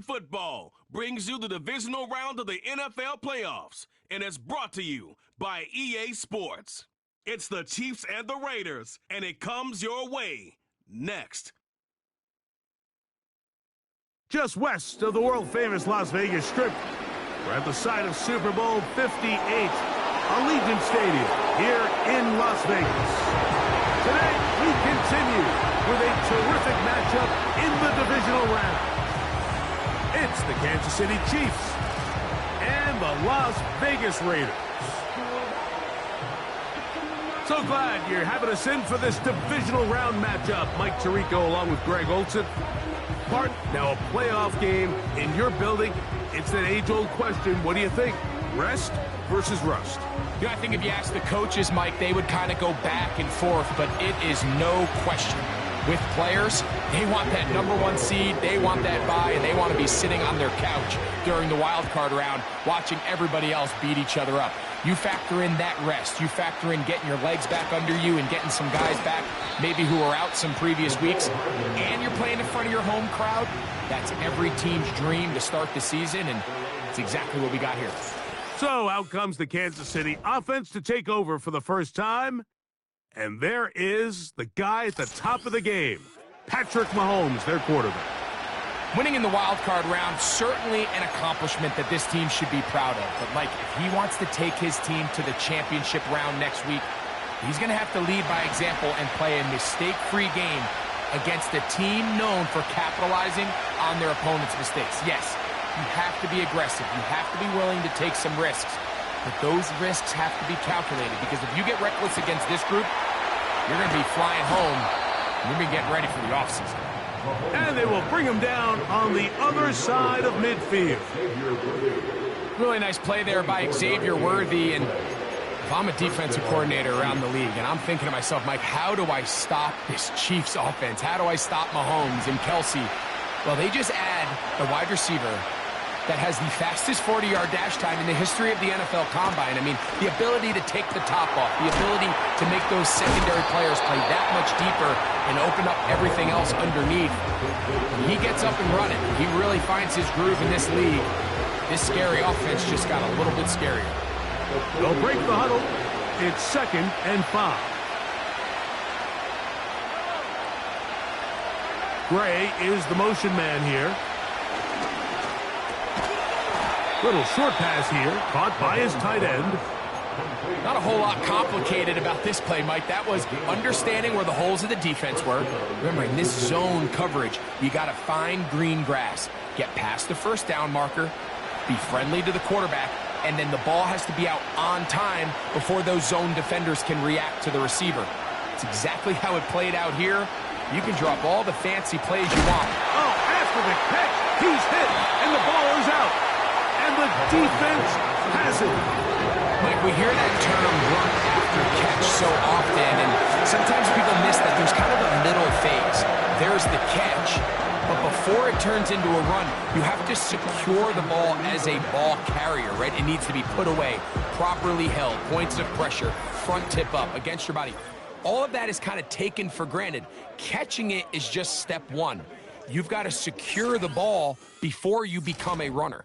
Football brings you the divisional round of the NFL playoffs, and it's brought to you by EA Sports. It's the Chiefs and the Raiders, and it comes your way next. Just west of the world-famous Las Vegas Strip, we're at the site of Super Bowl 58, Allegiant Stadium here in Las Vegas. Today, we continue with a terrific matchup in the divisional round. It's the Kansas City Chiefs and the Las Vegas Raiders. So glad you're having us in for this divisional round matchup. Mike Tirico along with Greg Olson. Now a playoff game in your building. It's an age-old question. What do you think? Rest versus rust? You know, I think if you ask the coaches, Mike, they would kind of go back and forth, but it is no question. With players, they want that #1 seed, they want that bye, and they want to be sitting on their couch during the wild card round watching everybody else beat each other up. You factor in that rest. You factor in getting your legs back under you and getting some guys back, maybe who were out some previous weeks, and you're playing in front of your home crowd. That's every team's dream to start the season, and it's exactly what we got here. So out comes the Kansas City offense to take over for the first time. And there is the guy at the top of the game, Patrick Mahomes, their quarterback. Winning in the wild card round, certainly an accomplishment that this team should be proud of. But, Mike, if he wants to take his team to the championship round next week, he's going to have to lead by example and play a mistake-free game against a team known for capitalizing on their opponent's mistakes. Yes, you have to be aggressive. You have to be willing to take some risks. But those risks have to be calculated, because if you get reckless against this group, you're going to be flying home, and you're going to be getting ready for the offseason. And they will bring him down on the other side of midfield. Really nice play there by Xavier Worthy. And if I'm a defensive coordinator around the league, and I'm thinking to myself, Mike, how do I stop this Chiefs offense? How do I stop Mahomes and Kelsey? Well, they just add the wide receiver that has the fastest 40-yard dash time in the history of the NFL Combine. I mean, the ability to take the top off, the ability to make those secondary players play that much deeper and open up everything else underneath. When he gets up and running, he really finds his groove in this league. This scary offense just got a little bit scarier. They'll break the huddle. It's 2nd and 5. Gray is the motion man here. Little short pass here, caught by his tight end. Not a whole lot complicated about this play, Mike. That was understanding where the holes of the defense were. Remember, in this zone coverage, you got to find green grass, get past the first down marker, be friendly to the quarterback, and then the ball has to be out on time before those zone defenders can react to the receiver. It's exactly how it played out here. You can drop all the fancy plays you want. Oh, after the catch, he's hit, and the ball is out. And the defense has it. Mike, we hear that term run after catch so often, and sometimes people miss that there's kind of a middle phase. There's the catch, but before it turns into a run, you have to secure the ball as a ball carrier, right? It needs to be put away, properly held, points of pressure, front tip up against your body. All of that is kind of taken for granted. Catching it is just step one. You've got to secure the ball before you become a runner.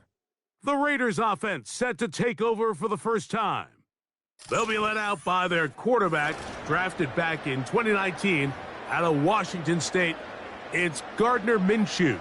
The Raiders offense set to take over for the first time. They'll be led out by their quarterback, drafted back in 2019 out of Washington State. It's Gardner Minshew.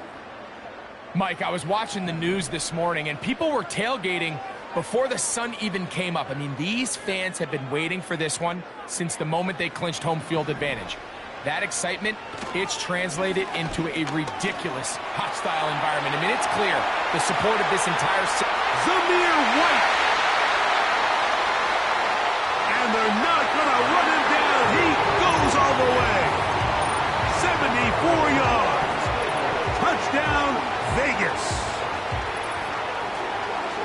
Mike, I was watching the news this morning, and people were tailgating before the sun even came up. I mean, these fans have been waiting for this one since the moment they clinched home field advantage. That excitement, it's translated into a ridiculous hostile environment. I mean, it's clear the support of this entire Zamir White. And they're not going to run him down. He goes all the way. 74 yards. Touchdown, Vegas.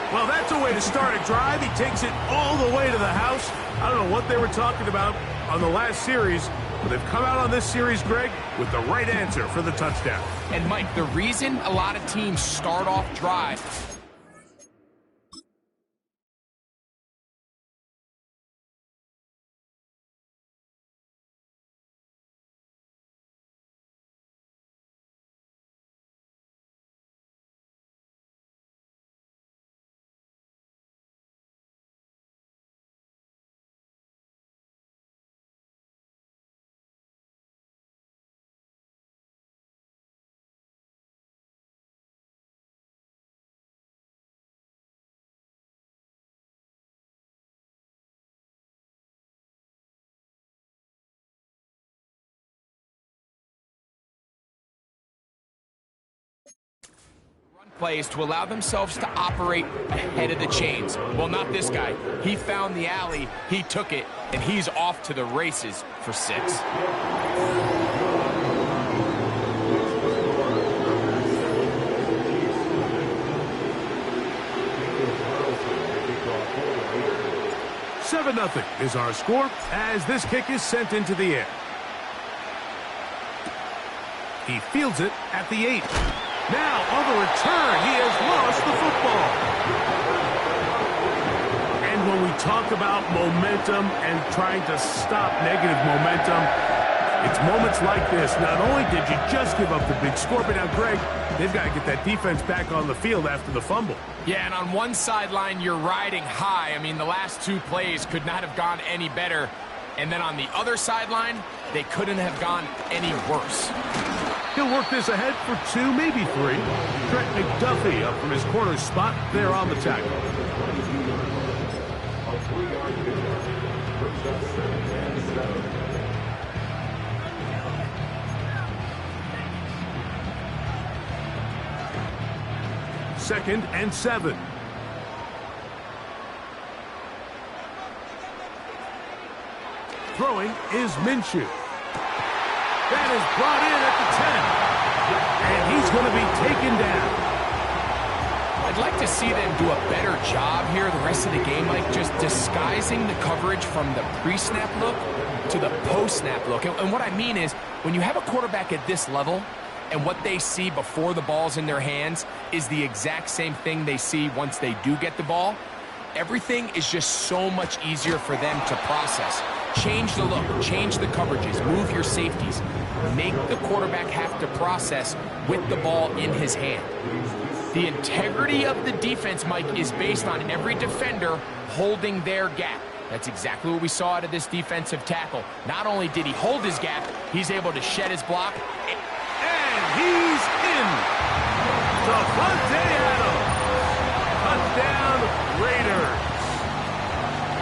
Well, that's a way to start a drive. He takes it all the way to the house. I don't know what they were talking about on the last series, but they've come out on this series, Greg, with the right answer for the touchdown. And, Mike, the reason a lot of teams start off drive plays to allow themselves to operate ahead of the chains. Well, not this guy. He found the alley, he took it, and he's off to the races for 6. Nothing is our score as this kick is sent into the air. He fields it at the 8. Now on the return, he has lost the football. And when we talk about momentum and trying to stop negative momentum, it's moments like this. Not only did you just give up the big score, but now, Greg, they've got to get that defense back on the field after the fumble. Yeah, and on one sideline, you're riding high. I mean, the last 2 plays could not have gone any better. And then on the other sideline, they couldn't have gone any worse. He'll work this ahead for 2, maybe 3. Trent McDuffie up from his corner spot there on the tackle. Second and 7. Throwing is Minshew. That is brought in at the 10. And he's going to be taken down. I'd like to see them do a better job here the rest of the game, like just disguising the coverage from the pre-snap look to the post-snap look. And what I mean is, when you have a quarterback at this level, and what they see before the ball's in their hands is the exact same thing they see once they do get the ball, everything is just so much easier for them to process. Change the look, change the coverages, move your safeties. Make the quarterback have to process with the ball in his hand. The integrity of the defense, Mike, is based on every defender holding their gap. That's exactly what we saw out of this defensive tackle. Not only did he hold his gap, he's able to shed his block. He's in. Davante Adams. Touchdown, Raiders.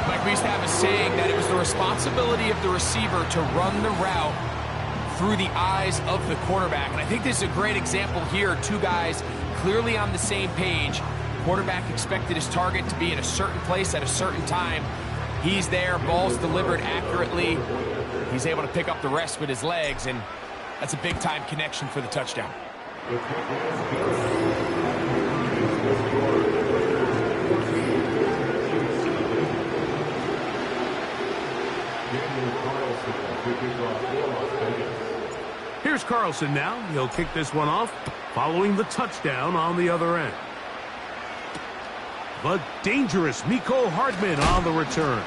Mike, we used to have a saying that it was the responsibility of the receiver to run the route through the eyes of the quarterback. And I think this is a great example here. 2 guys clearly on the same page. Quarterback expected his target to be in a certain place at a certain time. He's there, ball's delivered accurately. He's able to pick up the rest with his legs, and that's a big-time connection for the touchdown. Here's Carlson now. He'll kick this one off, following the touchdown on the other end. The dangerous Mecole Hardman on the return.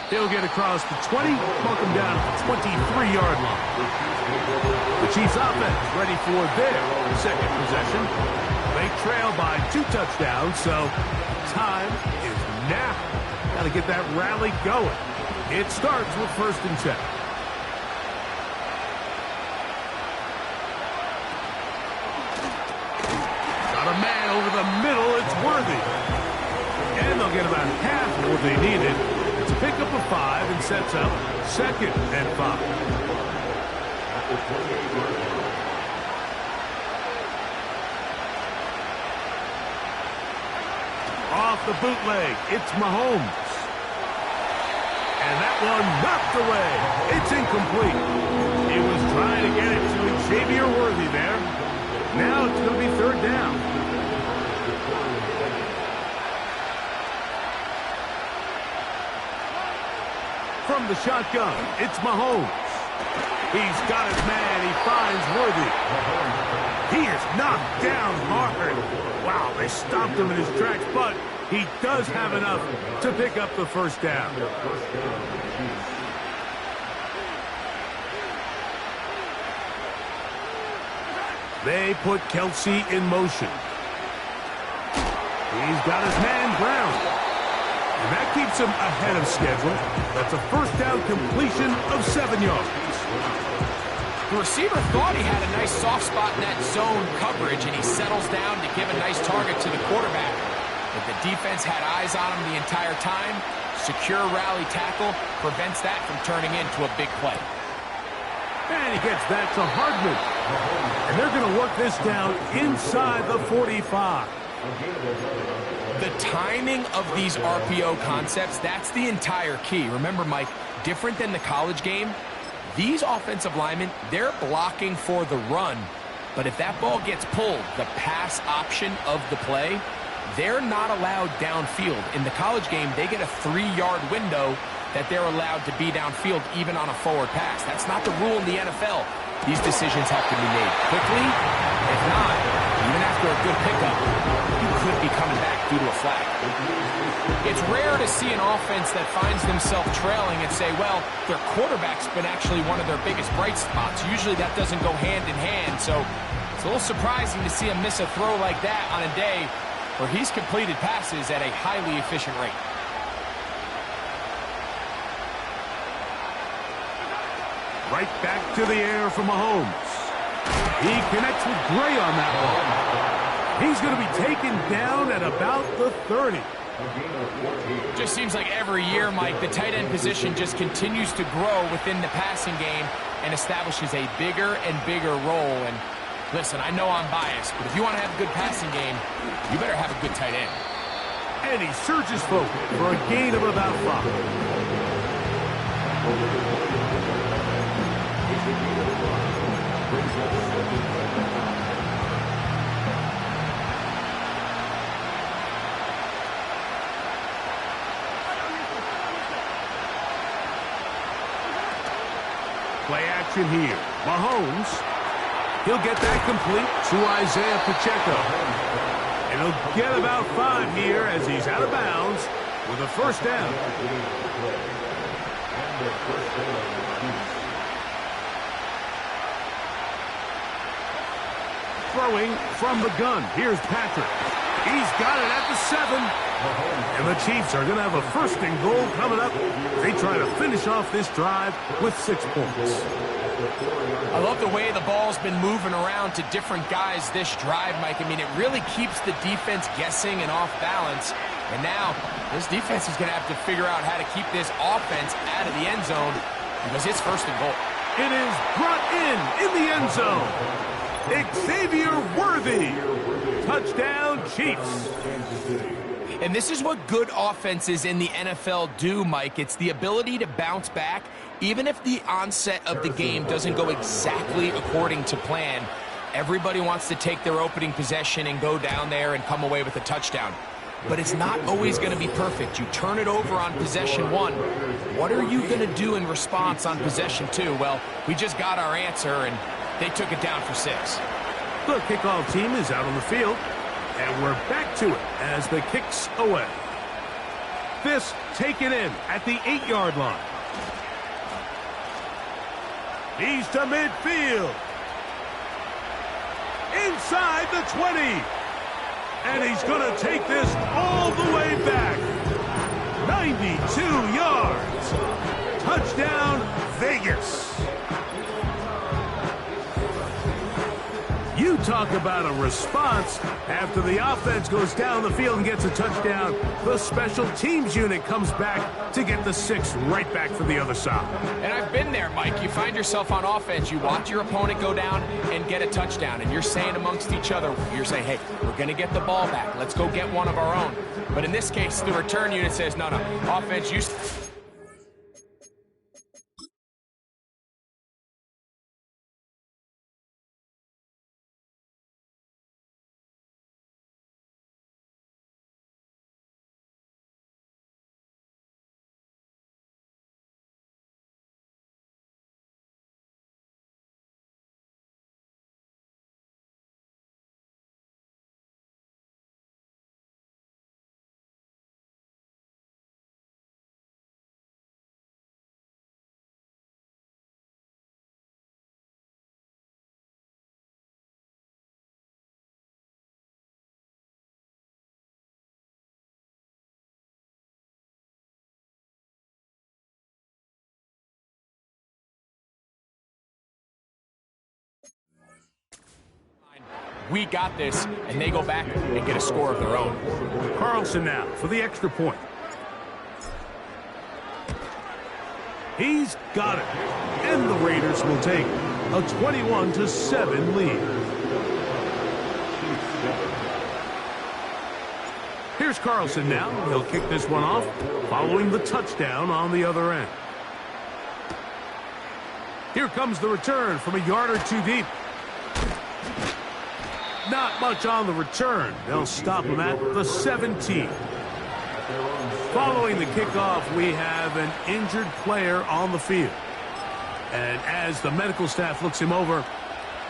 He'll get across the 20, mark him down at the 23-yard line. The Chiefs offense ready for their second possession. They trail by 2 touchdowns, so time is now. Got to get that rally going. It starts with 1st and 10. Got a man over the middle. It's Worthy. And they'll get about half of what they needed. It's a pickup of 5 and sets up 2nd and 5. Off the bootleg, it's Mahomes. And that one knocked away. It's incomplete. He was trying to get it to Xavier Worthy there. Now it's going to be 3rd down. From the shotgun, it's Mahomes. He's got his man. He finds Worthy. He is knocked down hard. Wow, they stopped him in his tracks, but he does have enough to pick up the 1st down. They put Kelsey in motion. He's got his man Brown. And that keeps him ahead of schedule. That's a 1st down completion of 7 yards. The receiver thought he had a nice soft spot in that zone coverage, and he settles down to give a nice target to the quarterback. But the defense had eyes on him the entire time. Secure rally tackle prevents that from turning into a big play. And he gets that to Hardman. And they're going to work this down inside the 45. The timing of these RPO concepts, that's the entire key. Remember, Mike, different than the college game, these offensive linemen, they're blocking for the run. But if that ball gets pulled, the pass option of the play, they're not allowed downfield. In the college game, they get a 3-yard window that they're allowed to be downfield even on a forward pass. That's not the rule in the NFL. These decisions have to be made quickly. If not, even after a good pickup, you could be coming back due to a flag. It's rare to see an offense that finds themselves trailing and say, well, their quarterback's been actually one of their biggest bright spots. Usually that doesn't go hand in hand, so it's a little surprising to see him miss a throw like that on a day where he's completed passes at a highly efficient rate. Right back to the air for Mahomes. He connects with Gray on that ball. He's going to be taken down at about the 30. Just seems like every year, Mike, the tight end position just continues to grow within the passing game and establishes a bigger and bigger role. And listen, I know I'm biased, but if you want to have a good passing game, you better have a good tight end. And he surges forward for a gain of about 5. Play action here. Mahomes. He'll get that complete to Isaiah Pacheco. And he'll get about 5 here as he's out of bounds with a first down. Throwing from the gun. Here's Patrick. He's got it at the 7. And the Chiefs are going to have a first and goal coming up. They try to finish off this drive with 6 points. I love the way the ball's been moving around to different guys this drive, Mike. I mean, it really keeps the defense guessing and off balance. And now, this defense is going to have to figure out how to keep this offense out of the end zone because it's first and goal. It is brought in the end zone. Xavier Worthy. Touchdown, Chiefs. And this is what good offenses in the NFL do, Mike. It's the ability to bounce back, even if the onset of the game doesn't go exactly according to plan. Everybody wants to take their opening possession and go down there and come away with a touchdown. But it's not always going to be perfect. You turn it over on possession 1. What are you going to do in response on possession 2? Well, we just got our answer, and they took it down for 6. The kickoff team is out on the field. And we're back to it as the kick's away. This taken in at the 8-yard line. He's to midfield. Inside the 20. And he's going to take this all the way back. 92 yards. Touchdown, Vegas. You talk about a response. After the offense goes down the field and gets a touchdown, the special teams unit comes back to get the 6 right back for the other side. And I've been there, Mike. You find yourself on offense. You watch your opponent go down and get a touchdown, and you're saying amongst each other, you're saying, hey, we're going to get the ball back. Let's go get one of our own. But in this case, the return unit says, no, offense, you... We got this, and they go back and get a score of their own. Carlson now for the extra point. He's got it, and the Raiders will take it. a 21-7 lead. Here's Carlson now. He'll kick this one off, following the touchdown on the other end. Here comes the return from a yard or two deep. Not much on the return. They'll stop him at the 17. Following the kickoff, we have an injured player on the field. And as the medical staff looks him over,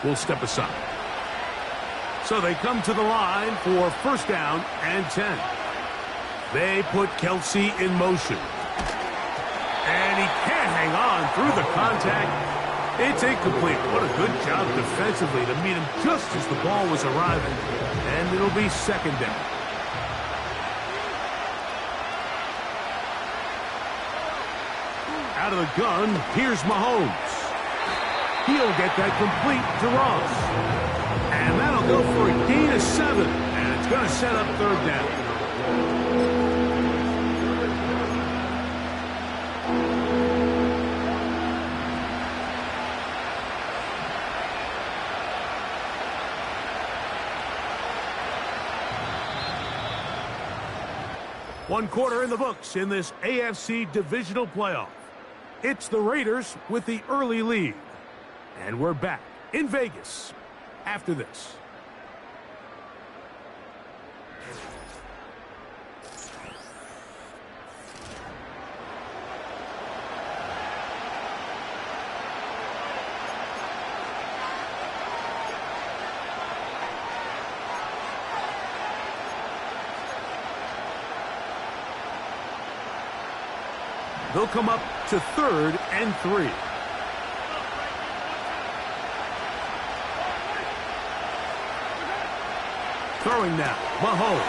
we'll step aside. So they come to the line for first down and 10. They put Kelsey in motion. And he can't hang on through the contact. It's incomplete. What a good job defensively to meet him just as the ball was arriving. And it'll be second down. Out of the gun, here's Mahomes. He'll get that complete to Ross. And that'll go for a gain of 7. And it's going to set up third down. One quarter in the books in this AFC Divisional playoff. It's the Raiders with the early lead. And we're back in Vegas after this. They'll come up to third and 3. Throwing now, Mahomes.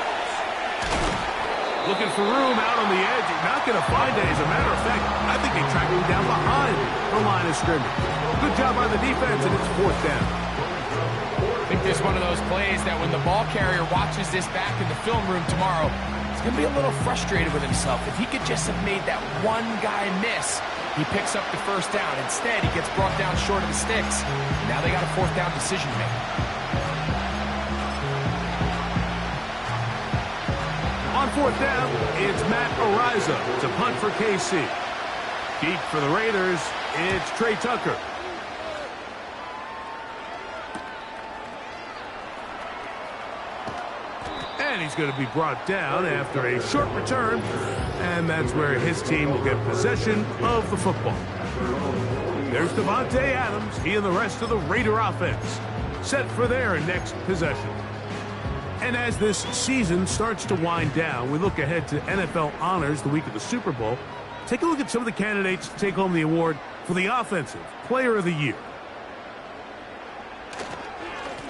Looking for room out on the edge. Not going to find it. As a matter of fact, I think they tracked him down behind the line of scrimmage. Good job by the defense, and it's fourth down. I think this is one of those plays that when the ball carrier watches this back in the film room tomorrow, he's going to be a little frustrated with himself. If he could just have made that one guy miss, he picks up the first down. Instead, he gets brought down short of the sticks. Now they got a fourth down decision to make. On fourth down, it's Matt Ariza to punt for KC. Deep for the Raiders, it's Trey Tucker. And he's going to be brought down after a short return. And that's where his team will get possession of the football. There's Devontae Adams. He and the rest of the Raider offense set for their next possession. And as this season starts to wind down, we look ahead to NFL honors the week of the Super Bowl. Take a look at some of the candidates to take home the award for the Offensive Player of the Year.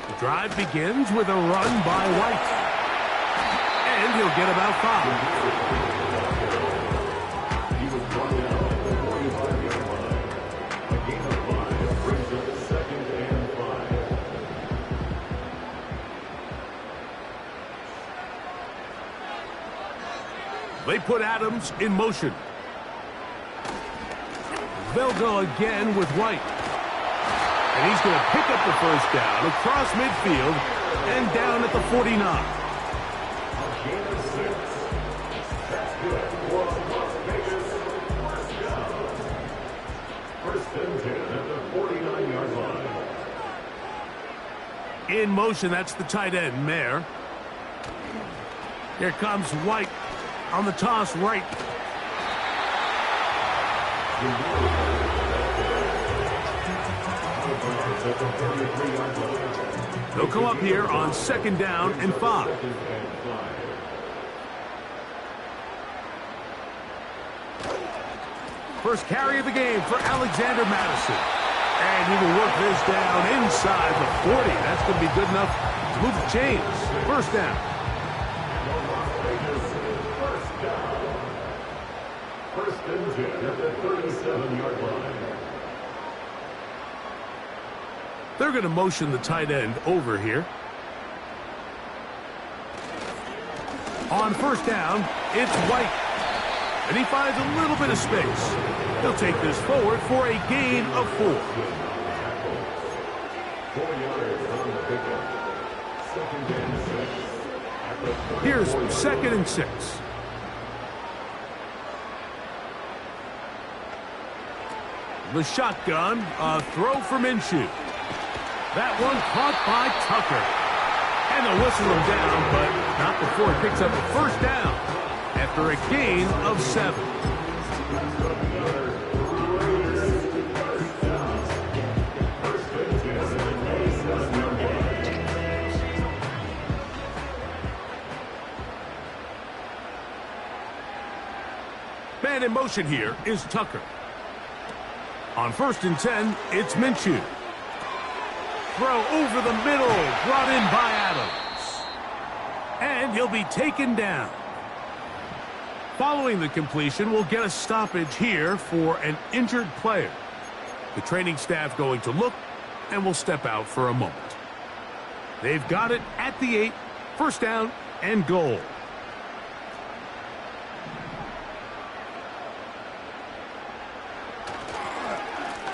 The drive begins with a run by White. And he'll get about 5. They put Adams in motion. They'll go again with White. And he's going to pick up the first down across midfield and down at the 49. First and 10 at the 49-yard line. In motion, that's the tight end, Mayer. Here comes White. On the toss right. They'll come up here on second down and 5. First carry of the game for Alexander Madison. And he will work this down inside the 40. That's going to be good enough to move the chains. First down. First and 10 at the 37-yard line. They're going to motion the tight end over here. On first down, it's White. And he finds a little bit of space. He'll take this forward for a gain of 4. Here's 2nd and 6. The shotgun, a throw for Minshew. That one caught by Tucker. And they'll whistle him down, but not before he picks up a first down after a gain of 7. Man in motion here is Tucker. On 1st and 10, it's Minshew. Throw over the middle, brought in by Adams. And he'll be taken down. Following the completion, we'll get a stoppage here for an injured player. The training staff going to look, and will step out for a moment. They've got it at the 8, 1st down and goal.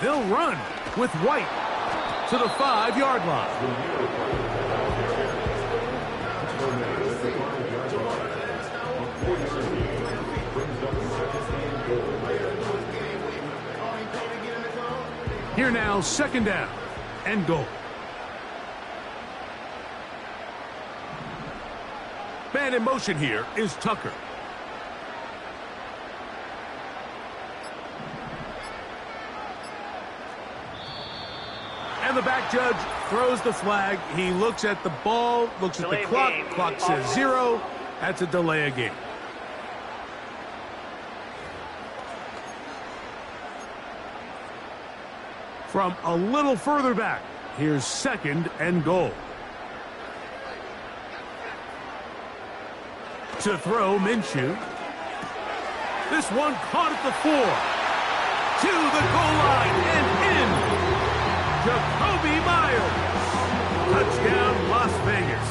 They'll run with White to the 5-yard line. Here now, 2nd down and goal. Man in motion here is Tucker. And the back judge throws the flag. He looks at the ball, looks at the clock. Clock says 0. That's a delay of game. From a little further back, here's 2nd and goal. To throw, Minshew. This one caught at the 4. To the goal line and in. Jacoby Myers. Touchdown, Las Vegas.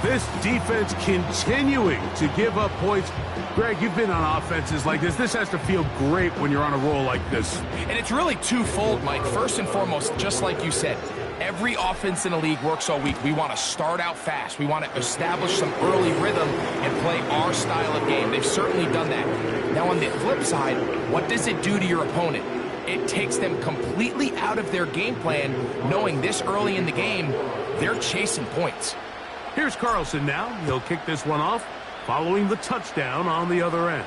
This defense continuing to give up points. Greg, you've been on offenses like this. This has to feel great when you're on a roll like this. And it's really twofold, Mike. First and foremost, just like you said, every offense in the league works all week. We want to start out fast. We want to establish some early rhythm and play our style of game. They've certainly done that. Now, on the flip side, what does it do to your opponent? It takes them completely out of their game plan, knowing this early in the game, they're chasing points. Here's Carlson now. He'll kick this one off, following the touchdown on the other end.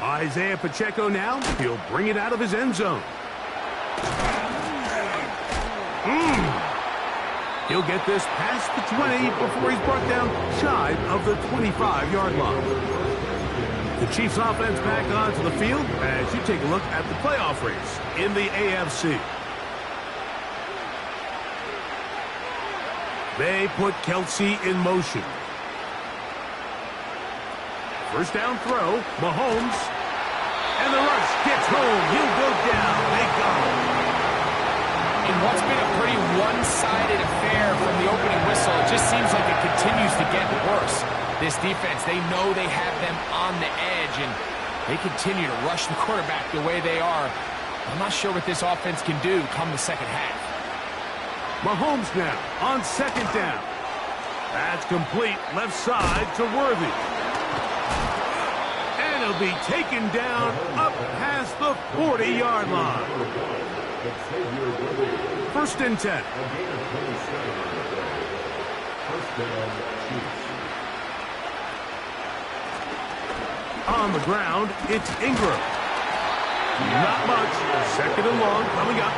Isaiah Pacheco now. He'll bring it out of his end zone. He'll get this past the 20 before he's brought down shy of the 25-yard line. The Chiefs offense back onto the field as you take a look at the playoff race in the AFC. They put Kelsey in motion. 1st down throw, Mahomes. And the rush gets home. He'll go down. They got him. In what's been a pretty one-sided affair from the opening whistle, it just seems like it continues to get worse. This defense, they know they have them on the edge, and they continue to rush the quarterback the way they are. I'm not sure what this offense can do come the second half. Mahomes now on 2nd down. That's complete left side to Worthy. And he'll be taken down up past the 40-yard line. 1st and 10. On the ground, it's Ingram. Not much. 2nd and long coming up.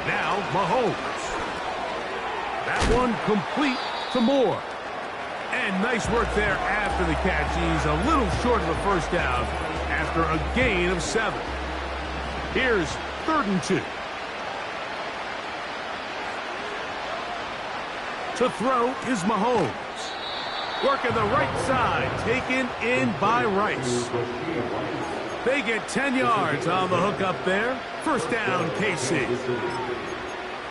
Now, Mahomes. That one complete to Moore. And nice work there after the catch. He's a little short of the first down after a gain of 7. Here's 3rd and 2. To throw is Mahomes. Working the right side, taken in by Rice. They get 10 yards on the hook up there. First down, KC.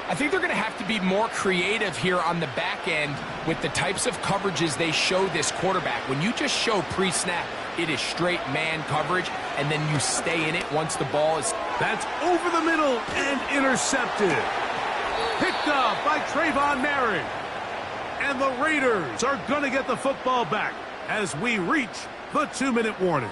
I think they're going to have to be more creative here on the back end with the types of coverages they show this quarterback. When you just show pre-snap, it is straight man coverage, and then you stay in it once the ball is... That's over the middle and intercepted. Picked up by Trayvon Merritt. And the Raiders are going to get the football back as we reach the 2-minute warning.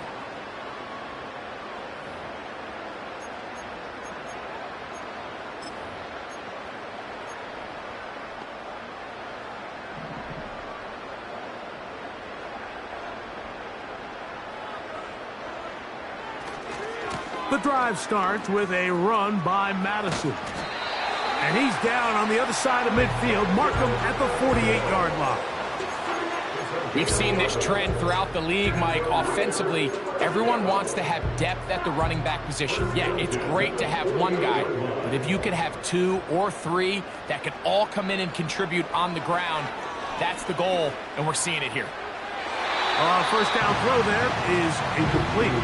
The drive starts with a run by Madison. And he's down on the other side of midfield. Mark him at the 48-yard line. We've seen this trend throughout the league, Mike. Offensively, everyone wants to have depth at the running back position. Yeah, it's great to have one guy, but if you could have 2 or 3 that could all come in and contribute on the ground, that's the goal, and we're seeing it here. First down throw there is incomplete.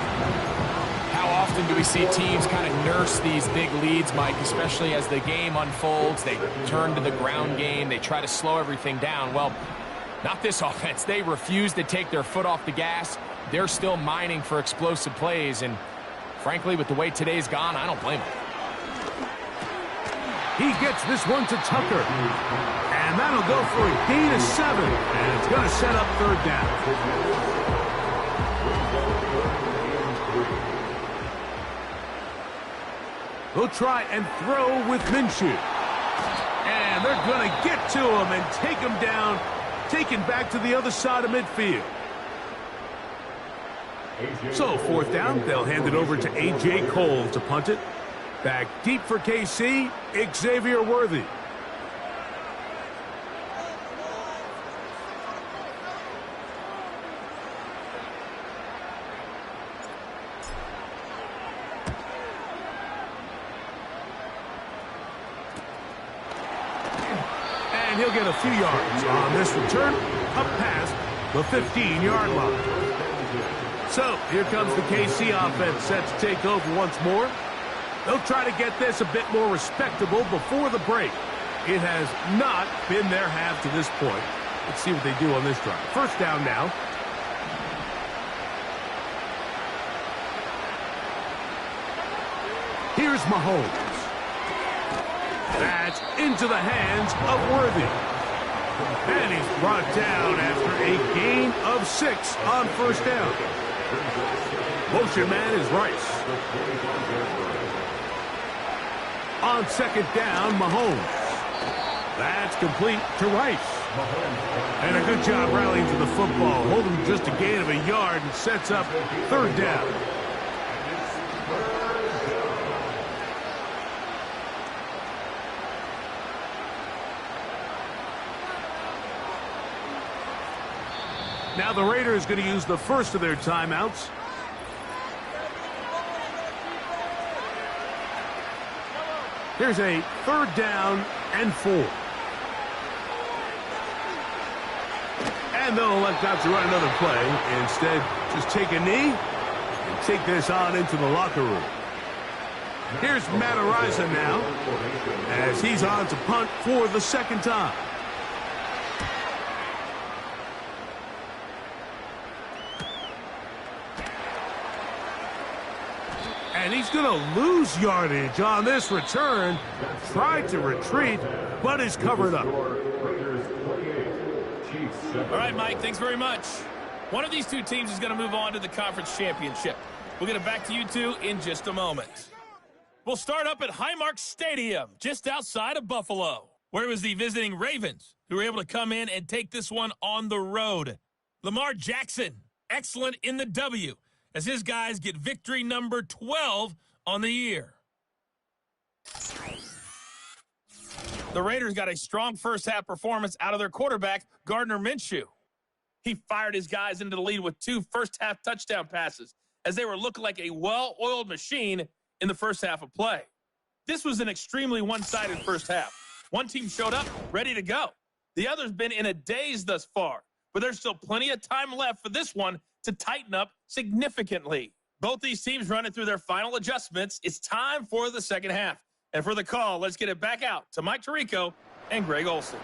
How often do we see teams kind of nurse these big leads, Mike, especially as the game unfolds? They turn to the ground game. They try to slow everything down. Well, not this offense. They refuse to take their foot off the gas. They're still mining for explosive plays, and frankly, with the way today's gone, I don't blame them. He gets this one to Tucker, and that'll go for a gain of 7, and it's going to set up third down. They'll try and throw with Minshew. And they're going to get to him and take him down, taken back to the other side of midfield. So, fourth down, they'll hand it over to A.J. Cole to punt it. Back deep for KC, Xavier Worthy. And he'll get a few yards on this return, up past the 15-yard line. So, here comes the KC offense set to take over once more. They'll try to get this a bit more respectable before the break. It has not been their half to this point. Let's see what they do on this drive. First down now. Here's Mahomes. That's into the hands of Worthy. And he's brought down after a gain of 6 on first down. Motion man is Rice. On second down, Mahomes. That's complete to Rice. And a good job rallying to the football. Holding just a gain of a yard and sets up third down. Now the Raiders going to use the first of their timeouts. Here's a third down and 4. And they'll elect not to run another play. Instead, just take a knee and take this on into the locker room. Here's Matt Araiza now as he's on to punt for the second time. And he's going to lose yardage on this return. Tried to retreat, but is covered up. All right, Mike, thanks very much. One of these two teams is going to move on to the conference championship. We'll get it back to you two in just a moment. We'll start up at Highmark Stadium, just outside of Buffalo, where it was the visiting Ravens who were able to come in and take this one on the road. Lamar Jackson, excellent in the W, as his guys get victory number 12 on the year. The Raiders got a strong first-half performance out of their quarterback, Gardner Minshew. He fired his guys into the lead with 2 first-half touchdown passes, as they were looking like a well-oiled machine in the first half of play. This was an extremely one-sided first half. One team showed up, ready to go. The other's been in a daze thus far, but there's still plenty of time left for this one to tighten up significantly. Both these teams running through their final adjustments. It's time for the second half. And for the call, let's get it back out to Mike Tirico and Greg Olson.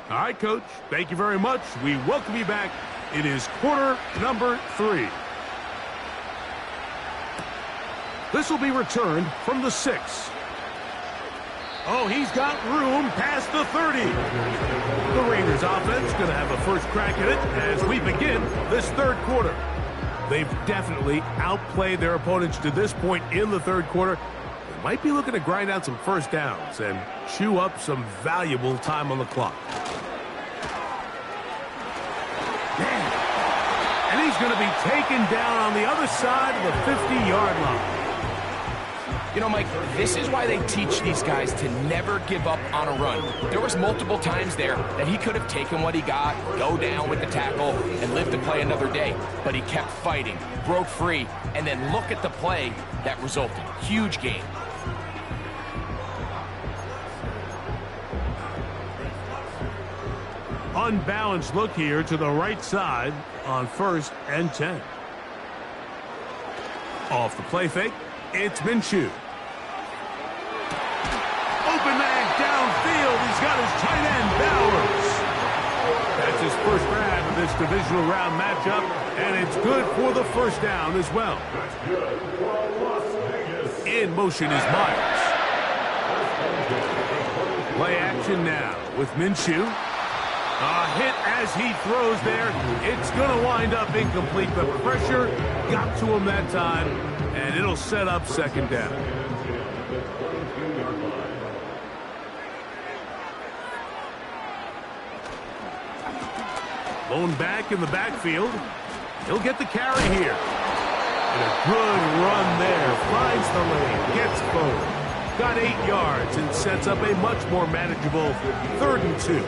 All right, Coach. Thank you very much. We welcome you back. It is quarter number 3. This will be returned from the 6. Oh, he's got room past the 30. The Raiders offense going to have a first crack at it as we begin this third quarter. They've definitely outplayed their opponents to this point in the third quarter. They might be looking to grind out some first downs and chew up some valuable time on the clock. And he's going to be taken down on the other side of the 50-yard line. You know, Mike, this is why they teach these guys to never give up on a run. There was multiple times there that he could have taken what he got, go down with the tackle, and live to play another day. But he kept fighting, broke free, and then look at the play that resulted. Huge gain. Unbalanced look here to the right side on 1st and 10. Off the play fake, it's Minshew. Open man downfield. He's got his tight end, Bowers. That's his first grab of this divisional round matchup, and it's good for the first down as well. In motion is Myers. Play action now with Minshew. A hit as he throws there. It's going to wind up incomplete, but pressure got to him that time, and it'll set up second down. Lone back in the backfield. He'll get the carry here. And a good run there. Finds the lane. Gets forward. Got 8 yards and sets up a much more manageable 3rd and 2.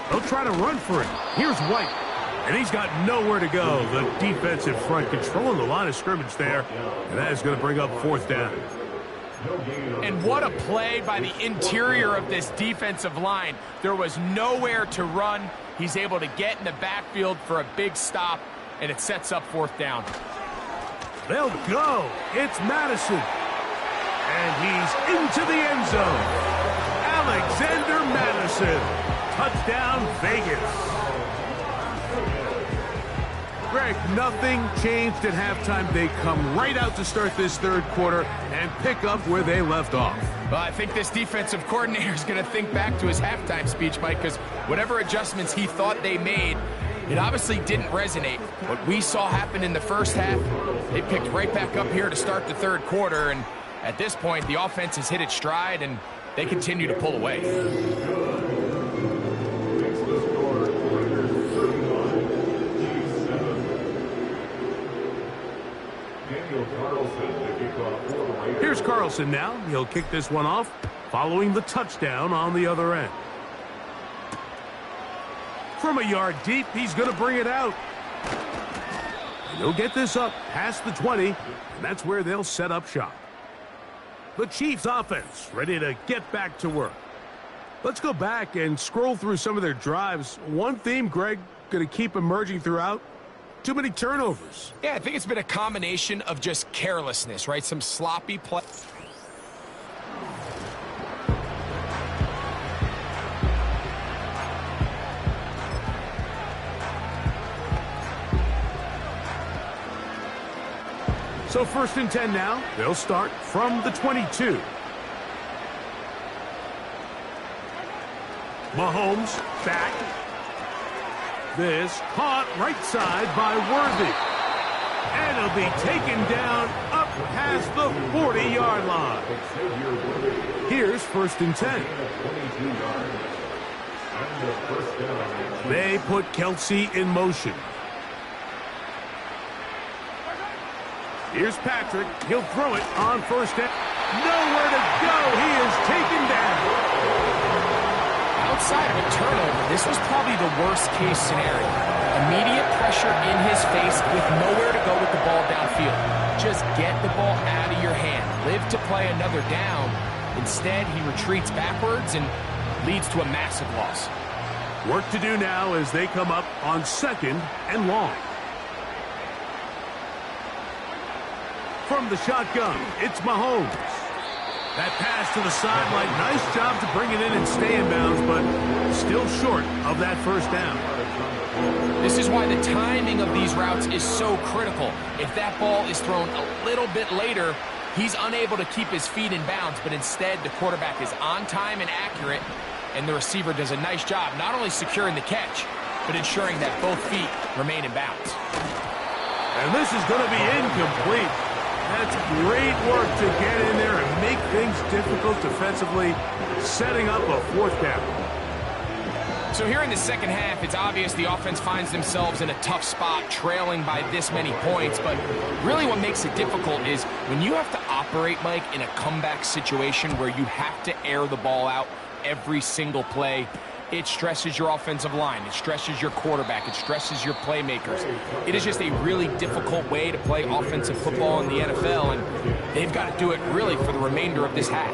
They'll try to run for it. Here's White. And he's got nowhere to go. The defensive front controlling the line of scrimmage there. And that is going to bring up 4th down. And what a play by the interior of this defensive line. There was nowhere to run. He's able to get in the backfield for a big stop, and it sets up 4th down. They'll go. It's Madison. And he's into the end zone. Alexander Madison. Touchdown, Vegas. Greg, nothing changed at halftime. They come right out to start this third quarter and pick up where they left off. Well, I think this defensive coordinator is going to think back to his halftime speech, Mike, because whatever adjustments he thought they made, it obviously didn't resonate. What we saw happen in the first half, they picked right back up here to start the third quarter, and at this point, the offense has hit its stride, and they continue to pull away. Here's Carlson now. He'll kick this one off, following the touchdown on the other end. From a yard deep, he's going to bring it out. And he'll get this up past the 20, and that's where they'll set up shop. The Chiefs offense ready to get back to work. Let's go back and scroll through some of their drives. One theme, Greg, going to keep emerging throughout. Too many turnovers. Yeah, I think it's been a combination of just carelessness, right? Some sloppy play. So 1st and 10 now. They'll start from the 22. Mahomes back. This caught right side by Worthy. And it'll be taken down up past the 40-yard line. Here's 1st and 10. They put Kelsey in motion. Here's Patrick. He'll throw it on 1st down. Nowhere to go. He is taken down. Outside of a turnover, this was probably the worst-case scenario. Immediate pressure in his face with nowhere to go with the ball downfield. Just get the ball out of your hand. Live to play another down. Instead, he retreats backwards and leads to a massive loss. Work to do now as they come up on 2nd and long. From the shotgun, it's Mahomes. That pass to the sideline, nice job to bring it in and stay in bounds, but still short of that first down. This is why the timing of these routes is so critical. If that ball is thrown a little bit later, he's unable to keep his feet in bounds, but instead the quarterback is on time and accurate, and the receiver does a nice job not only securing the catch, but ensuring that both feet remain in bounds. And this is going to be incomplete. That's great work to get in there and make things difficult defensively, setting up a 4th down. So here in the second half, it's obvious the offense finds themselves in a tough spot, trailing by this many points. But really what makes it difficult is when you have to operate, Mike, in a comeback situation where you have to air the ball out every single play, it stresses your offensive line. It stresses your quarterback. It stresses your playmakers. It is just a really difficult way to play offensive football in the NFL, and they've got to do it really for the remainder of this half.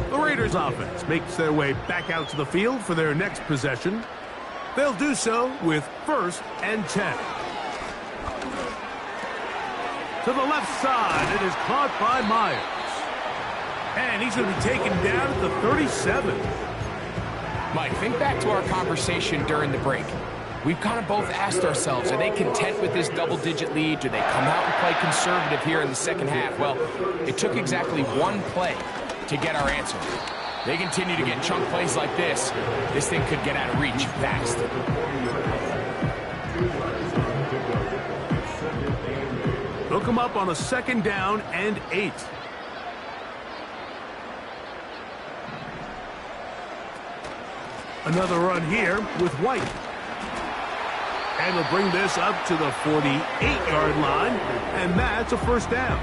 The Raiders offense makes their way back out to the field for their next possession. They'll do so with 1st and 10. To the left side, it is caught by Myers. And he's going to be taken down at the 37. Mike, think back to our conversation during the break. We've kind of both asked ourselves, are they content with this double-digit lead? Do they come out and play conservative here in the second half? Well, it took exactly one play to get our answer. They continue to get chunk plays like this. This thing could get out of reach fast. They'll come up on a 2nd down and 8. Another run here with White. And they'll bring this up to the 48-yard line, and that's a 1st down.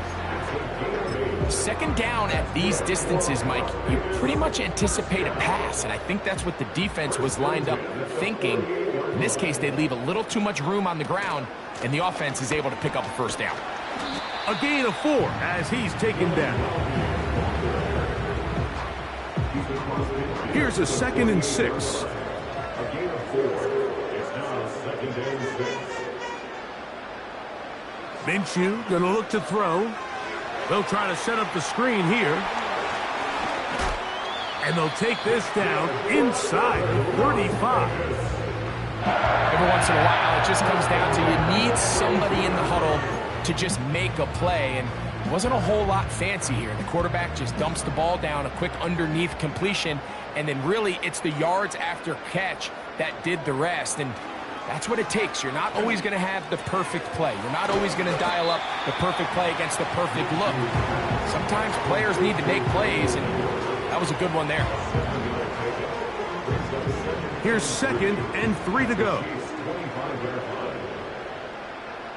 2nd down at these distances, Mike, you pretty much anticipate a pass, and I think that's what the defense was lined up thinking. In this case, they leave a little too much room on the ground, and the offense is able to pick up a 1st down. A gain of 4 as he's taken down. Here's a 2nd and 6. Minshew going to look to throw. They'll try to set up the screen here. And they'll take this down inside the 35. Every once in a while, it just comes down to you need somebody in the huddle to just make a play. And it wasn't a whole lot fancy here. The quarterback just dumps the ball down, a quick underneath completion, and then really it's the yards after catch that did the rest. And that's what it takes. You're not always going to have the perfect play. You're not always going to dial up the perfect play against the perfect look. Sometimes players need to make plays, and that was a good one there. Here's 2nd and 3 to go.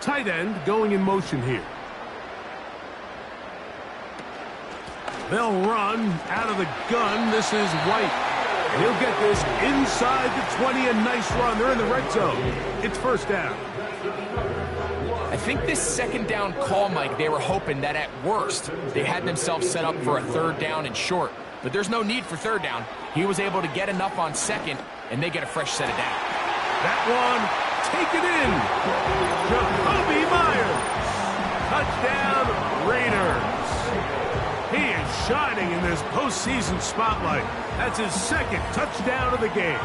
Tight end going in motion here. They'll run out of the gun. This is White. And he'll get this inside the 20. A nice run. They're in the red zone. It's 1st down. I think this 2nd down call, Mike, they were hoping that at worst they had themselves set up for a 3rd down and short. But there's no need for 3rd down. He was able to get enough on 2nd, and they get a fresh set of down. That one, take it in. Jacoby Myers. Touchdown, Raiders. He is shining in this postseason spotlight. That's his 2nd touchdown of the game.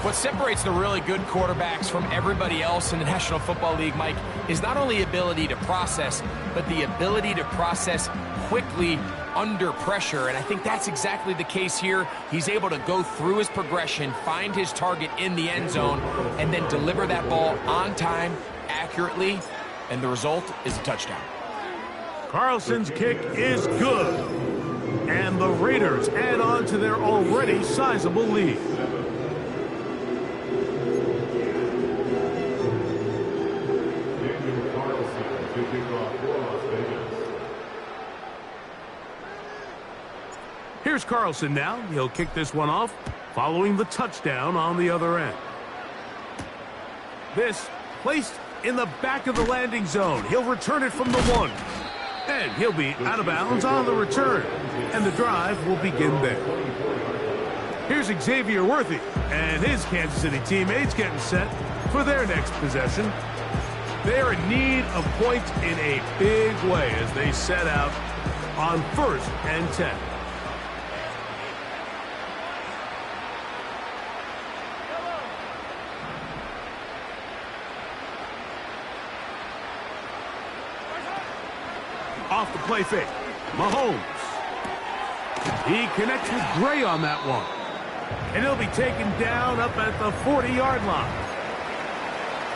What separates the really good quarterbacks from everybody else in the National Football League, Mike, is not only ability to process, but the ability to process quickly under pressure. And I think that's exactly the case here. He's able to go through his progression, find his target in the end zone, and then deliver that ball on time, accurately, and the result is a touchdown. Carlson's kick is good. And the Raiders add on to their already sizable lead. Here's Carlson now. He'll kick this one off, following the touchdown on the other end. This placed in the back of the landing zone. He'll return it from the 1. And he'll be out of bounds on the return. And the drive will begin there. Here's Xavier Worthy and his Kansas City teammates getting set for their next possession. They are in need of points in a big way as they set out on 1st and 10. Off the play fake, Mahomes. He connects with Gray on that one. And he'll be taken down up at the 40-yard line.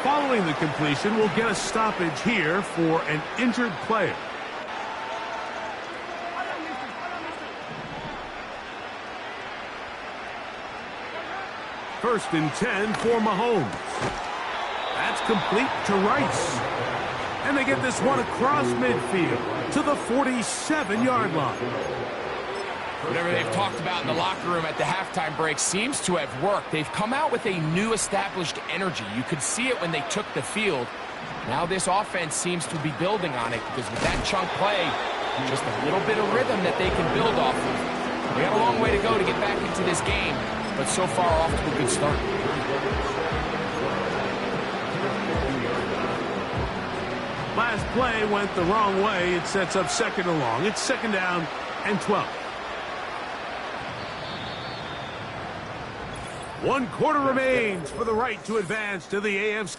Following the completion, we'll get a stoppage here for an injured player. First and 10 for Mahomes. That's complete to Rice. And they get this one across midfield to the 47-yard line. Whatever they've talked about in the locker room at the halftime break seems to have worked. They've come out with a new established energy. You could see it when they took the field. Now this offense seems to be building on it because with that chunk play, just a little bit of rhythm that they can build off of. They got a long way to go to get back into this game, but so far off to a good start. Last play went the wrong way. It sets up 2nd and long. It's 2nd down and 12. 1 quarter remains for the right to advance to the AFC.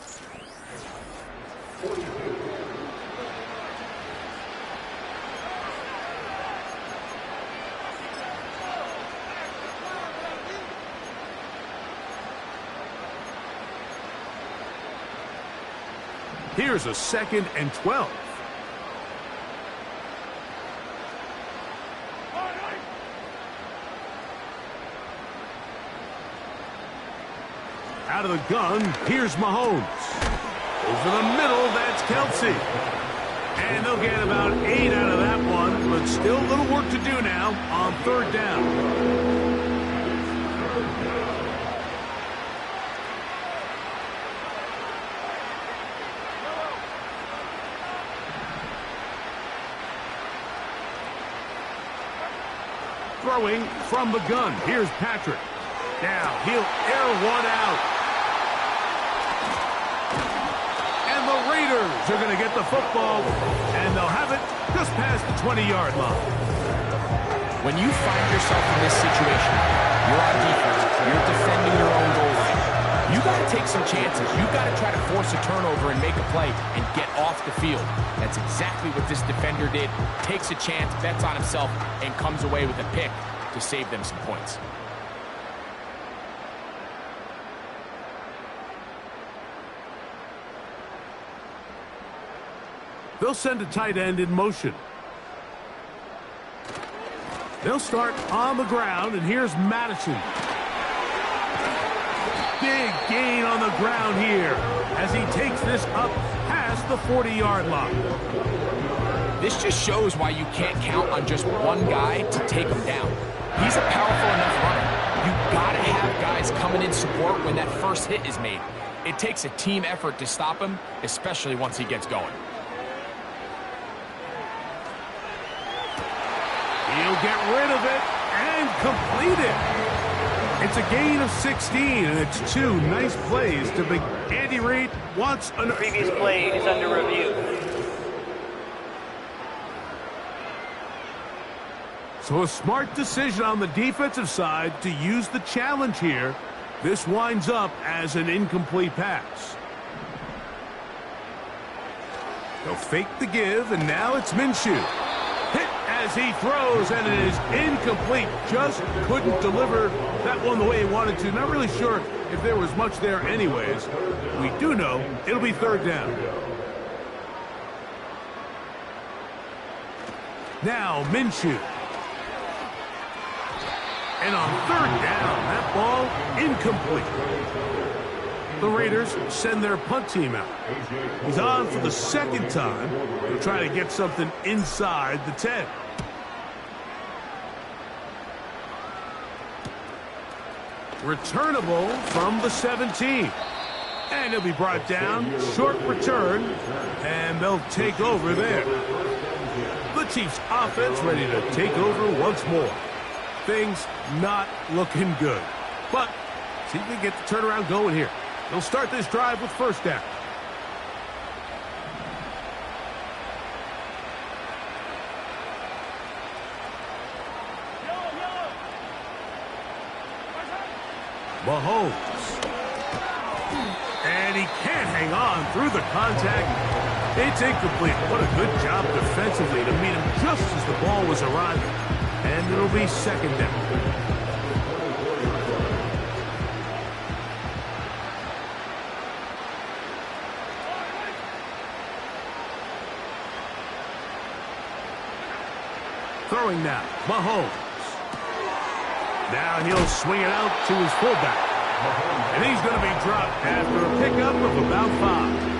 Here's a 2nd and 12. Out of the gun, here's Mahomes. Over the middle, that's Kelsey. And they'll get about 8 out of that one, but still a little work to do now on 3rd down. Throwing from the gun. Here's Patrick. Now he'll air one out. And the Raiders are going to get the football, and they'll have it just past the 20-yard line. When you find yourself in this situation, you're on defense, you're defending your own goal line. You got to take some chances. You got to try to force a turnover and make a play and get off the field. That's exactly what this defender did. Takes a chance, bets on himself, and comes away with a pick to save them some points. They'll send a tight end in motion. They'll start on the ground, and here's Madison. Big gain on the ground here as he takes this up past the 40-yard line. This just shows why you can't count on just one guy to take him down. He's a powerful enough runner. You got to have guys coming in support when that first hit is made. It takes a team effort to stop him, especially once he gets going. He'll get rid of it and complete it. It's a gain of 16, and it's 2 nice plays to big. Andy Reid wants an previous play is under review. So a smart decision on the defensive side to use the challenge here. This winds up as an incomplete pass. They'll fake the give, and now it's Minshew. Hit as he throws, and it is incomplete. Just couldn't deliver that one the way he wanted to. Not really sure if there was much there anyways. We do know it'll be 3rd down. Now Minshew. And on 3rd down, that ball incomplete. The Raiders send their punt team out. He's on for the 2nd time. They'll try to get something inside the 10. Returnable from the 17. And he'll be brought down. Short return. And they'll take over there. The Chiefs offense ready to take over once more. Things not looking good. But see if we can get the turnaround going here. They'll start this drive with first down. Mahomes. And he can't hang on through the contact. It's incomplete. What a good job defensively to meet him just as the ball was arriving. And it'll be second down. Throwing now, Mahomes. Now he'll swing it out to his fullback. And he's going to be dropped after a pickup of about 5.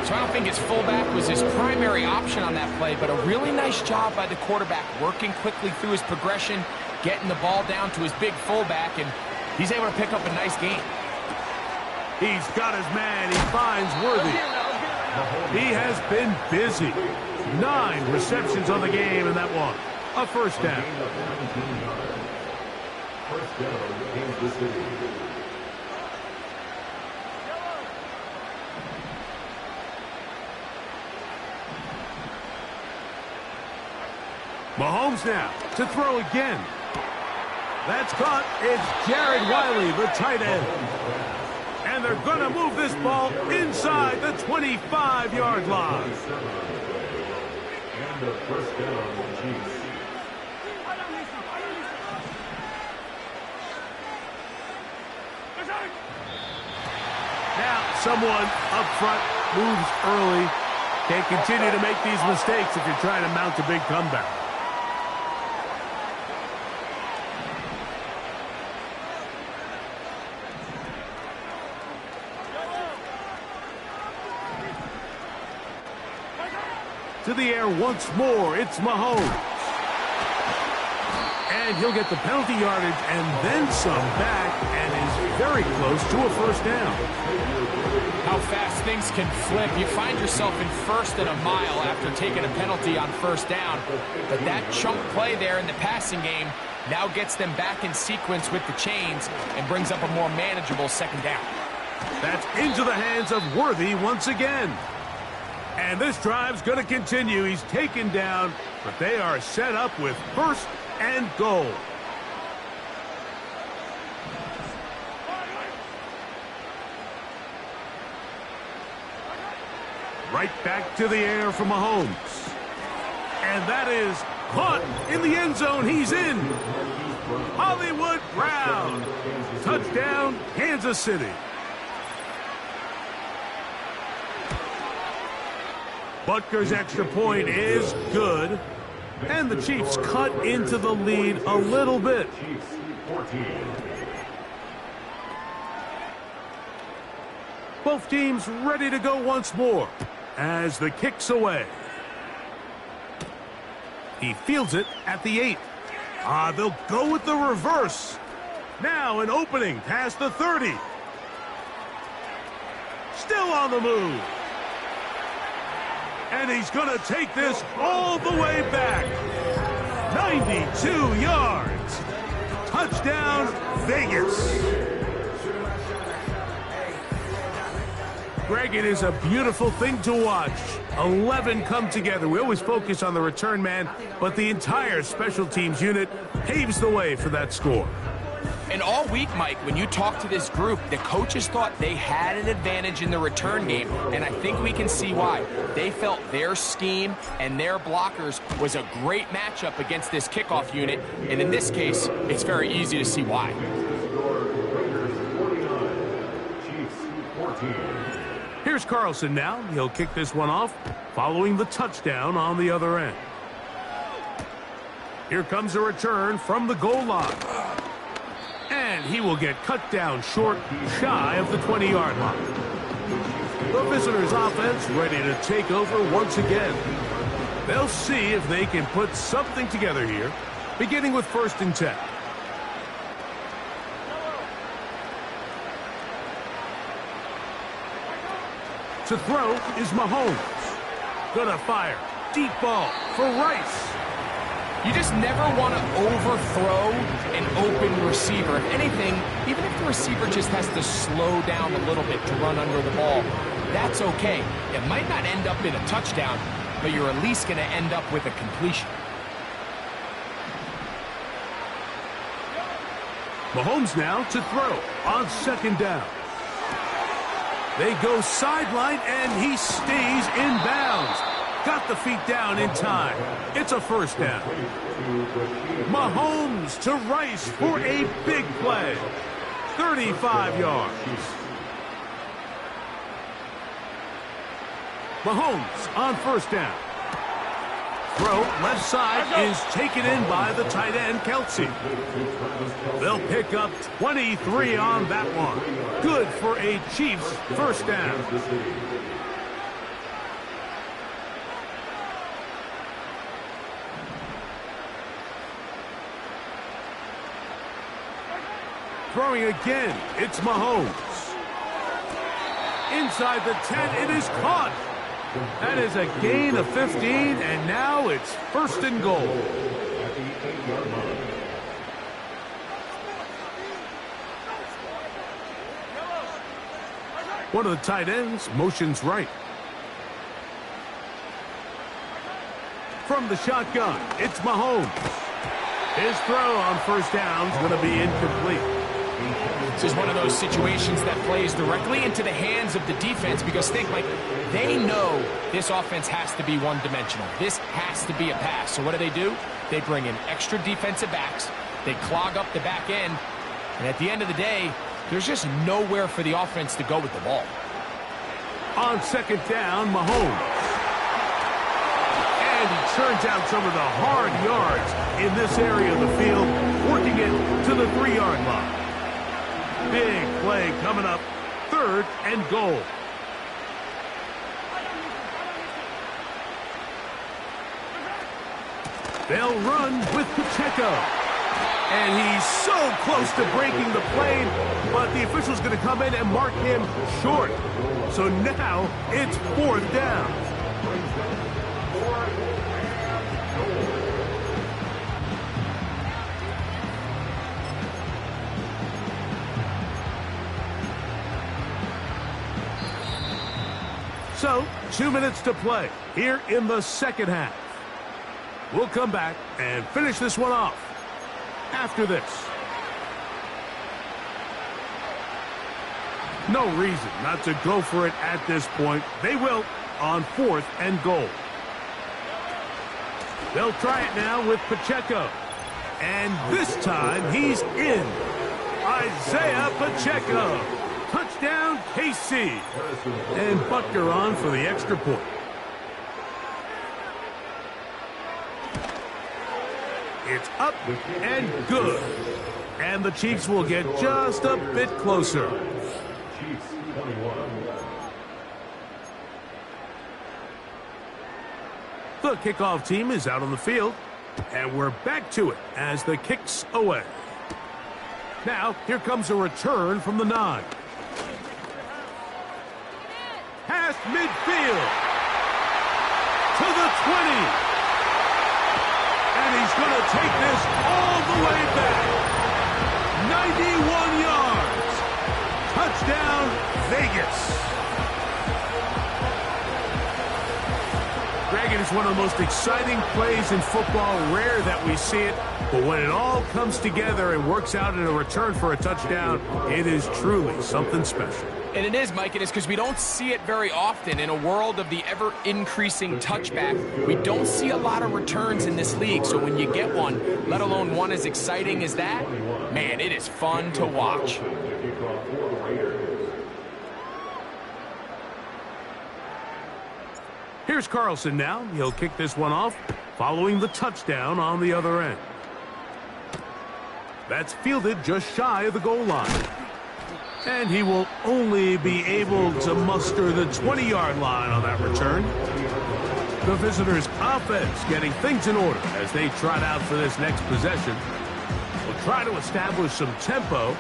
So I don't think his fullback was his primary option on that play, but a really nice job by the quarterback working quickly through his progression, getting the ball down to his big fullback, and he's able to pick up a nice gain. He's got his man. He finds Worthy. He has been busy. 9 receptions on the game, and that one, a first down. First down, Kansas City. Mahomes now to throw again. That's caught. It's Jared Wiley, the tight end. And they're going to move this ball inside the 25-yard line. And the first down, Chiefs. Now someone up front moves early. Can't continue to make these mistakes if you're trying to mount a big comeback. To the air once more, it's Mahomes. And he'll get the penalty yardage and then some back and is very close to a first down. How fast things can flip. You find yourself in first and a mile after taking a penalty on first down. But that chunk play there in the passing game now gets them back in sequence with the chains and brings up a more manageable second down. That's into the hands of Worthy once again. And this drive's going to continue. He's taken down, but they are set up with first and goal. Right back to the air for Mahomes. And that is caught in the end zone. He's in. Hollywood Brown. Touchdown, Kansas City. Butker's extra point is good. And the Chiefs cut into the lead a little bit. Chiefs 14. Both teams ready to go once more as the kick's away. He fields it at the 8. They'll go with the reverse. Now an opening past the 30. Still on the move. And he's going to take this all the way back. 92 yards. Touchdown, Vegas. Greg, it is a beautiful thing to watch. 11 come together. We always focus on the return man, but the entire special teams unit paves the way for that score. And all week, Mike, when you talk to this group, the coaches thought they had an advantage in the return game, and I think we can see why. They felt their scheme and their blockers was a great matchup against this kickoff unit, and in this case, it's very easy to see why. Chiefs 14. Here's Carlson now. He'll kick this one off, following the touchdown on the other end. Here comes a return from the goal line. And he will get cut down short, shy of the 20-yard line. The visitors' offense ready to take over once again. They'll see if they can put something together here, beginning with 1st and 10. To throw is Mahomes. Gonna fire. Deep ball for Rice. You just never want to overthrow an open receiver. If anything, even if the receiver just has to slow down a little bit to run under the ball, that's okay. It might not end up in a touchdown, but you're at least going to end up with a completion. Mahomes now to throw on second down. They go sideline, and he stays in bounds. Got the feet down in time. It's a first down. Mahomes to Rice for a big play. 35 yards. Mahomes on first down. Throw left side is taken in by the tight end, Kelsey. They'll pick up 23 on that one. Good for a Chiefs first down. Throwing again, it's Mahomes. Inside the 10, it is caught. That is a gain of 15, and now it's first and goal. One of the tight ends motions right. From the shotgun, it's Mahomes. His throw on first down is going to be incomplete. This is one of those situations that plays directly into the hands of the defense because think, like, they know this offense has to be one-dimensional. This has to be a pass. So what do? They bring in extra defensive backs. They clog up the back end. And at the end of the day, there's just nowhere for the offense to go with the ball. On second down, Mahomes. And he turns out some of the hard yards in this area of the field, working it to the 3-yard line. Big play coming up, third and goal. They'll run with Pacheco. And he's so close to breaking the plane, but the official's going to come in and mark him short. So now it's fourth down. So, 2 minutes to play here in the second half. We'll come back and finish this one off after this. No reason not to go for it at this point. They will on fourth and goal. They'll try it now with Pacheco. And this time he's in. Isaiah Pacheco. Touchdown, KC. And Butker on for the extra point. It's up and good. And the Chiefs will get just a bit closer. Chiefs 21. The kickoff team is out on the field. And we're back to it as the kick's away. Now, here comes a return from the 9. Past midfield to the 20. And he's going to take this all the way back. 91 yards. Touchdown, Vegas. Greg, it is one of the most exciting plays in football. Rare that we see it. But when it all comes together and works out in a return for a touchdown, it is truly something special. And it is, Mike. It is because we don't see it very often in a world of the ever-increasing touchback. We don't see a lot of returns in this league. So when you get one, let alone one as exciting as that, man, it is fun to watch. Here's Carlson now. He'll kick this one off, following the touchdown on the other end. That's fielded just shy of the goal line. And he will only be able to muster the 20-yard line on that return. The visitors' offense getting things in order as they trot out for this next possession. Will try to establish some tempo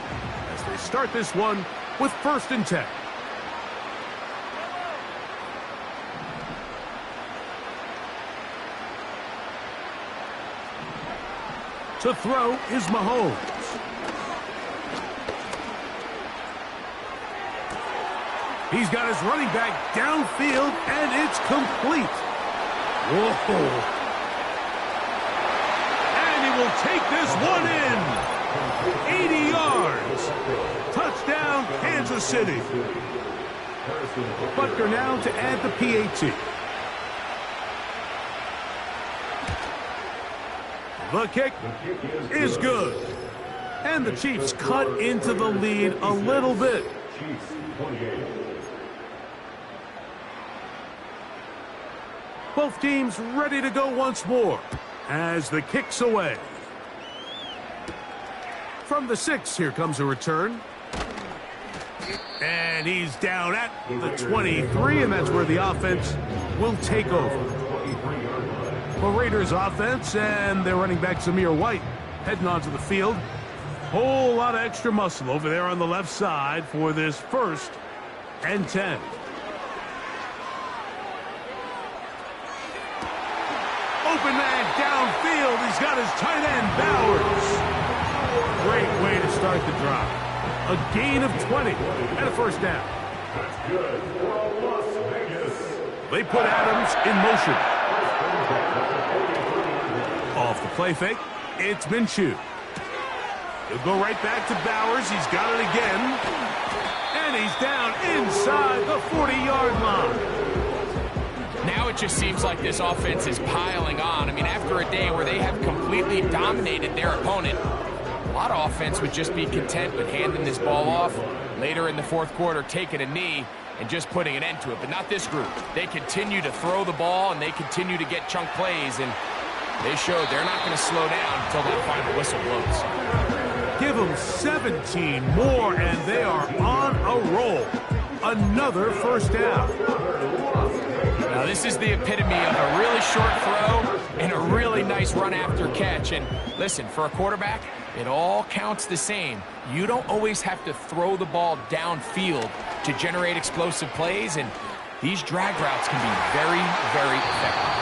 as they start this one with 1st and 10. To throw is Mahomes. He's got his running back downfield, and it's complete. Whoa. And he will take this one in. 80 yards. Touchdown, Kansas City. Butker now to add the PAT. The kick is good. And the Chiefs cut into the lead a little bit. Chiefs 28. Both teams ready to go once more as the kick's away. From the 6, here comes a return. And he's down at the 23, and that's where the offense will take over. The Raiders offense and their running back Zamir White heading onto the field. Whole lot of extra muscle over there on the left side for this 1st and 10. Open man downfield. He's got his tight end, Bowers. Great way to start the drive. A gain of 20 and a 1st down. That's good for Las Vegas. They put Adams in motion. Off the play fake, it's Minshew. He'll go right back to Bowers. He's got it again. And he's down inside the 40-yard line. Now it just seems like this offense is piling on. I mean, after a day where they have completely dominated their opponent, a lot of offense would just be content with handing this ball off. Later in the 4th quarter, taking a knee and just putting an end to it. But not this group. They continue to throw the ball, and they continue to get chunk plays, and they showed they're not going to slow down until that final whistle blows. Give them 17 more, and they are on a roll. Another 1st down. Now, this is the epitome of a really short throw and a really nice run after catch. And listen, for a quarterback, it all counts the same. You don't always have to throw the ball downfield to generate explosive plays, and these drag routes can be very, very effective.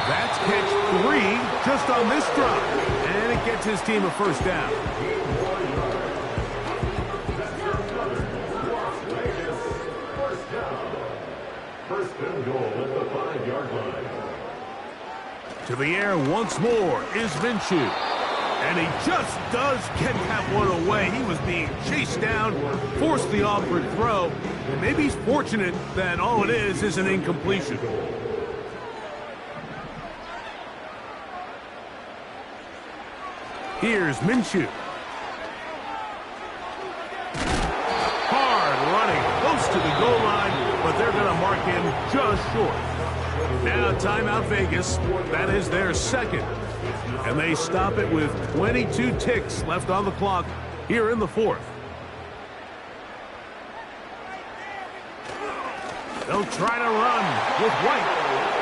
That's catch 3 just on this drive. And it gets his team a 1st down. First and goal at the 5-yard line. To the air once more is Minshew. And he just does get that one away. He was being chased down, forced the awkward throw. And maybe he's fortunate that all it is an incompletion. Here's Minshew. Hard running, close to the goal line, but they're going to mark him just short. Now timeout Vegas. That is their 2nd. And they stop it with 22 ticks left on the clock here in the 4th. They'll try to run with White.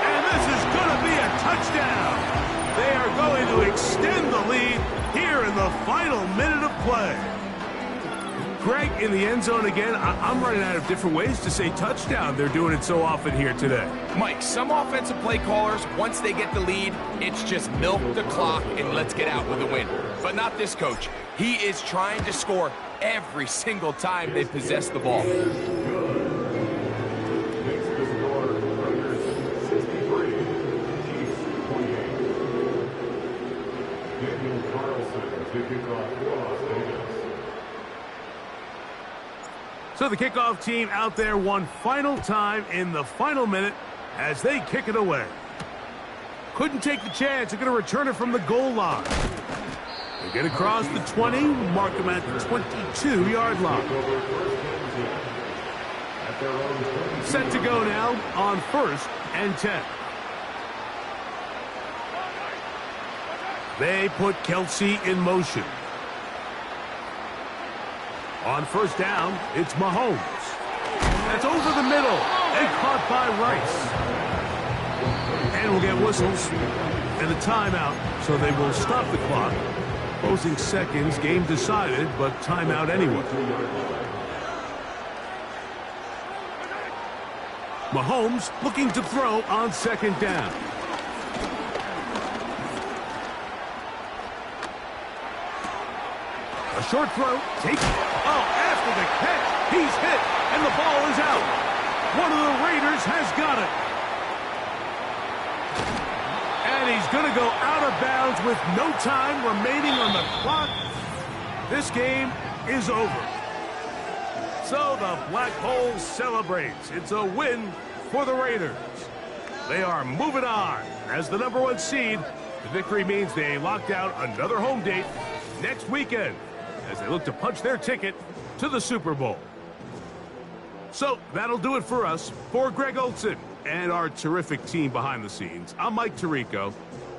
And this is going to be a touchdown. They are going to extend the lead here in the final minute of play. Greg in the end zone again. I'm running out of different ways to say touchdown. They're doing it so often here today. Mike, some offensive play callers, once they get the lead, it's just milk the clock and let's get out with a win. But not this coach. He is trying to score every single time they possess the ball. So the kickoff team out there one final time in the final minute as they kick it away. Couldn't take the chance. They're going to return it from the goal line. They get across the 20, mark them at the 22-yard line. Set to go now on 1st and 10. They put Kelsey in motion. On 1st down, it's Mahomes. That's over the middle and caught by Rice. And we'll get whistles and a timeout, so they will stop the clock. Closing seconds, game decided, but timeout anyway. Mahomes looking to throw on 2nd down. short throw. After the catch, he's hit, and the ball is out. One of the Raiders has got it. And he's going to go out of bounds with no time remaining on the clock. This game is over. So the Black Hole celebrates. It's a win for the Raiders. They are moving on as the #1 seed. The victory means they locked out another home date next weekend as they look to punch their ticket to the Super Bowl. So that'll do it for us. For Greg Olson and our terrific team behind the scenes, I'm Mike Tirico.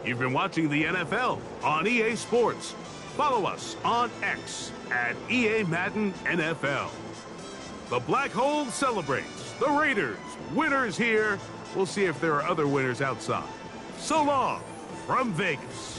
You've been watching the NFL on EA Sports. Follow us on X at EA Madden NFL. The Black Hole celebrates. The Raiders, winners here. We'll see if there are other winners outside. So long from Vegas.